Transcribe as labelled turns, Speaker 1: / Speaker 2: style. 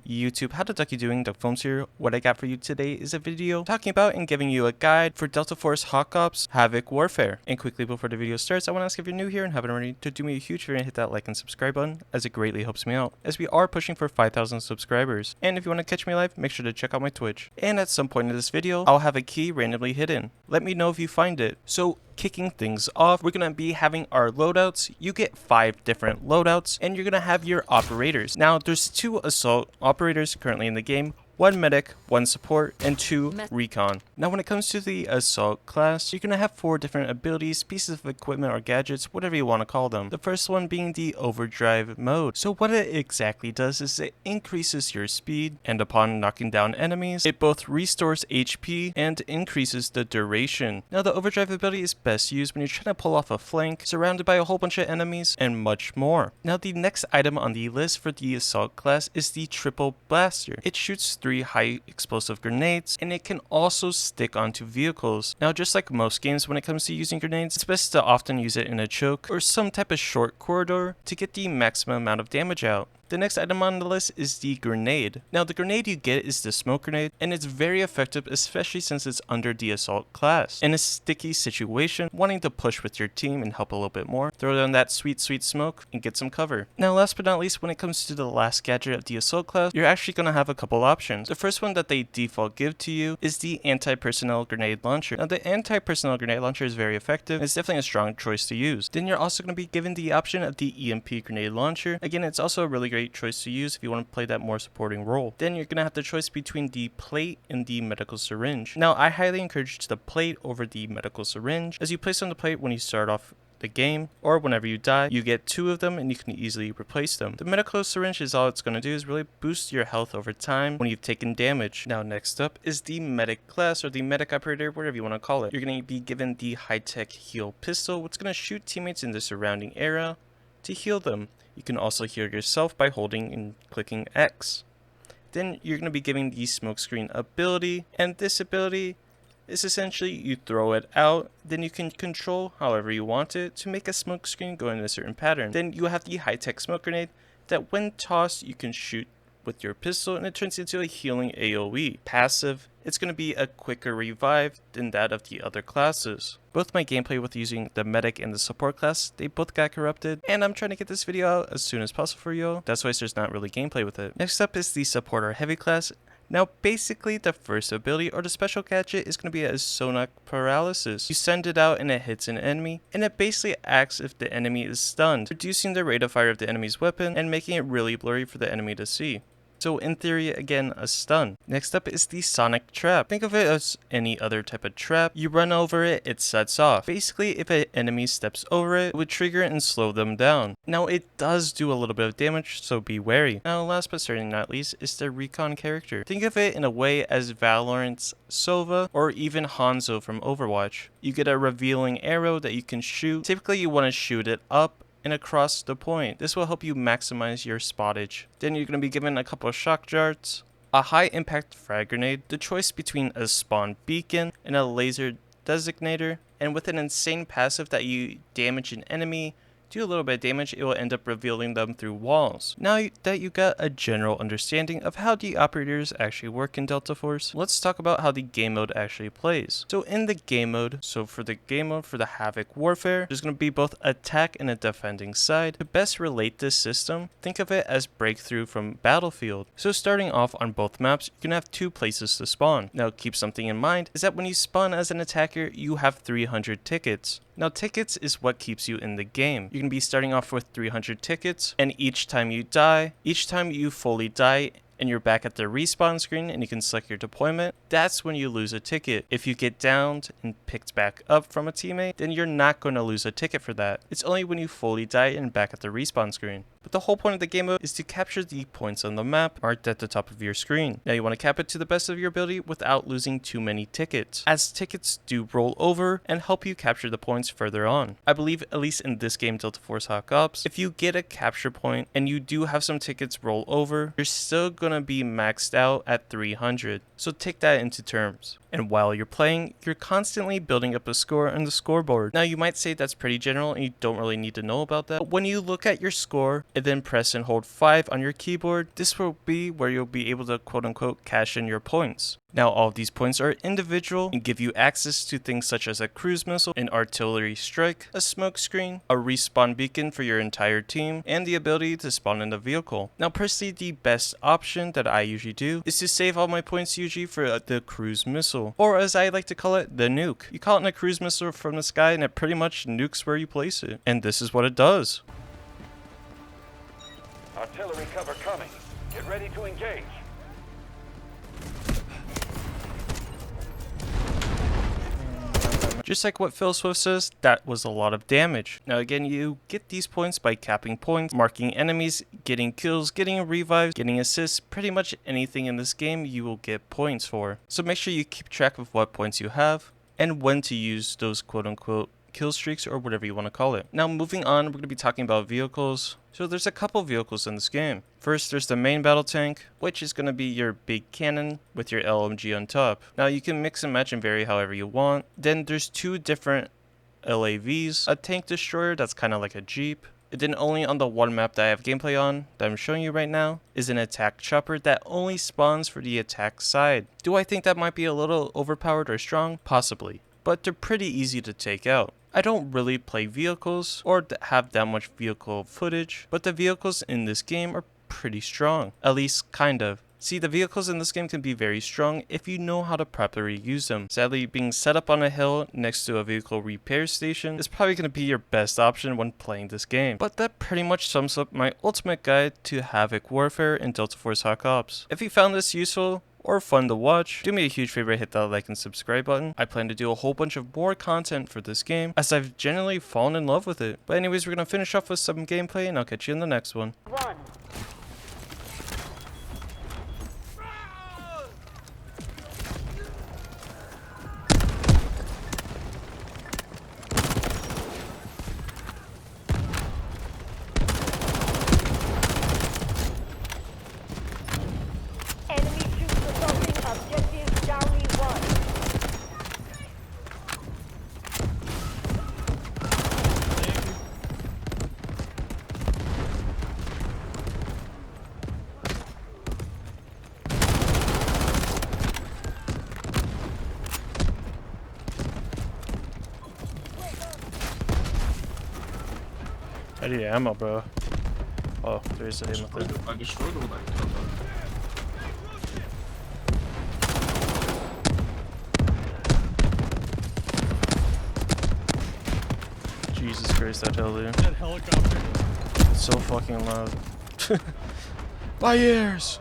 Speaker 1: YouTube, how the duck you doing? Duck Films here. What I got for you today is a video talking about and giving you a guide for Delta Force Hawk Ops Havoc Warfare. And quickly before the video starts, I want to ask if you're new here and haven't already to do me a huge favor and hit that like and subscribe button, as it greatly helps me out, as we are pushing for 5,000 subscribers. And if you want to catch me live, make sure to check out my Twitch. And at some point in this video, I'll have a key randomly hidden. Let me know if you find it. So kicking things off, we're going to be having our loadouts. You get 5 different loadouts, and you're going to have your operators. Now, there's 2 assault operators currently in the game, 1 medic, 1 support, and 2 recon. Now when it comes to the assault class, you're going to have 4 different abilities, pieces of equipment or gadgets, whatever you want to call them. The first one being the overdrive mode. So what it exactly does is it increases your speed, and upon knocking down enemies, it both restores HP and increases the duration. Now the overdrive ability is best used when you're trying to pull off a flank, surrounded by a whole bunch of enemies, and much more. Now the next item on the list for the assault class is the triple blaster. It shoots 3 high explosive grenades, and it can also stick onto vehicles. Now just like most games when it comes to using grenades, it's best to often use it in a choke or some type of short corridor to get the maximum amount of damage out. The next item on the list is the grenade. Now the grenade you get is the smoke grenade, and it's very effective, especially since it's under the assault class. In a sticky situation, wanting to push with your team and help a little bit more, throw down that sweet smoke and get some cover. Now last but not least, when it comes to the last gadget of the assault class, you're actually going to have a couple options. The first one that they default give to you is the anti-personnel grenade launcher. Now the anti-personnel grenade launcher is very effective, and it's definitely a strong choice to use. Then you're also going to be given the option of the EMP grenade launcher. Again, it's also a really great choice to use if you want to play that more supporting role. Then you're going to have the choice between the plate and the medical syringe. Now I highly encourage the plate over the medical syringe, as you place on the plate when you start off the game, or whenever you die, you get 2 of them and you can easily replace them. The medical syringe is all it's going to do is really boost your health over time when you've taken damage. Now next up is the medic class, or the medic operator, whatever you want to call it. You're going to be given the high-tech heal pistol, which is going to shoot teammates in the surrounding area to heal them. You can also heal yourself by holding and clicking X. Then you're going to be giving the smokescreen ability, and this ability is essentially you throw it out, then you can control however you want it to make a smokescreen go in a certain pattern. Then you have the high-tech smoke grenade that when tossed you can shoot with your pistol, and it turns into a healing AoE. Passive, it's going to be a quicker revive than that of the other classes. Both my gameplay with using the medic and the support class, they both got corrupted, and I'm trying to get this video out as soon as possible for you. That's why there's not really gameplay with it. Next up is the support or heavy class. Now basically the first ability or the special gadget is going to be a sonic paralysis. You send it out and it hits an enemy, and it basically acts if the enemy is stunned, reducing the rate of fire of the enemy's weapon and making it really blurry for the enemy to see. So in theory, again, a stun. Next up is the sonic trap. Think of it as any other type of trap. You run over it, it sets off. Basically, if an enemy steps over it, it would trigger it and slow them down. Now it does do a little bit of damage, so be wary. Now last but certainly not least is the recon character. Think of it in a way as Valorant's Sova or even Hanzo from Overwatch. You get a revealing arrow that you can shoot. Typically you want to shoot it up and across the point. This will help you maximize your spottage. Then you're going to be given a couple of shock darts, a high impact frag grenade, the choice between a spawn beacon and a laser designator, and with an insane passive that you damage an enemy, do a little bit of damage, it will end up revealing them through walls. Now that you got a general understanding of how the operators actually work in Delta Force, let's talk about how the game mode actually plays. So in the game mode, for the Havoc Warfare, there's going to be both attack and a defending side. To best relate this system, think of it as Breakthrough from Battlefield. So starting off on both maps, you can have 2 places to spawn. Now keep something in mind, is that when you spawn as an attacker, you have 300 tickets. Now tickets is what keeps you in the game. You can be starting off with 300 tickets, and each time you fully die and you're back at the respawn screen and you can select your deployment, that's when you lose a ticket. If you get downed and picked back up from a teammate, then you're not going to lose a ticket for that. It's only when you fully die and back at the respawn screen. But the whole point of the game mode is to capture the points on the map marked at the top of your screen. Now you want to cap it to the best of your ability without losing too many tickets, as tickets do roll over and help you capture the points further on. I believe, at least in this game, Delta Force Hawk Ops, if you get a capture point and you do have some tickets roll over, you're still going gonna be maxed out at 300. So take that into terms. And while you're playing, you're constantly building up a score on the scoreboard. Now you might say that's pretty general and you don't really need to know about that. But when you look at your score and then press and hold 5 on your keyboard, this will be where you'll be able to quote unquote cash in your points. Now all of these points are individual and give you access to things such as a cruise missile, an artillery strike, a smoke screen, a respawn beacon for your entire team, and the ability to spawn in the vehicle. Now personally, the best option that I usually do is to save all my points usually for the cruise missile, or as I like to call it, the nuke. You call it a cruise missile from the sky and it pretty much nukes where you place it. And this is what it does.
Speaker 2: Artillery cover coming. Get ready to engage.
Speaker 1: Just like what Foce says, that was a lot of damage. Now again, you get these points by capping points, marking enemies, getting kills, getting revives, getting assists, pretty much anything in this game you will get points for. So make sure you keep track of what points you have and when to use those quote unquote kill streaks or whatever you want to call it. Now moving on, we're going to be talking about vehicles. So there's a couple vehicles in this game. First, there's the main battle tank, which is going to be your big cannon with your LMG on top. Now you can mix and match and vary however you want. Then there's 2 different LAVs, a tank destroyer that's kind of like a Jeep. And then only on the one map that I have gameplay on, that I'm showing you right now, is an attack chopper that only spawns for the attack side. Do I think that might be a little overpowered or strong? Possibly. But they're pretty easy to take out. I don't really play vehicles or have that much vehicle footage, but the vehicles in this game are pretty strong, at least kind of. See, the vehicles in this game can be very strong if you know how to properly use them. Sadly, being set up on a hill next to a vehicle repair station is probably going to be your best option when playing this game. But that pretty much sums up my ultimate guide to Havoc Warfare in Delta Force Hawk Ops. If you found this useful or fun to watch, do me a huge favor, hit that like and subscribe button. I plan to do a whole bunch of more content for this game as I've generally fallen in love with it. But anyways, we're going to finish off with some gameplay and I'll catch you in the next one. I need ammo, bro. Oh, there is ammo there.
Speaker 3: I destroyed all that cover.
Speaker 1: Jesus Christ, that hell, dude.
Speaker 4: That helicopter.
Speaker 1: It's so fucking loud. My ears!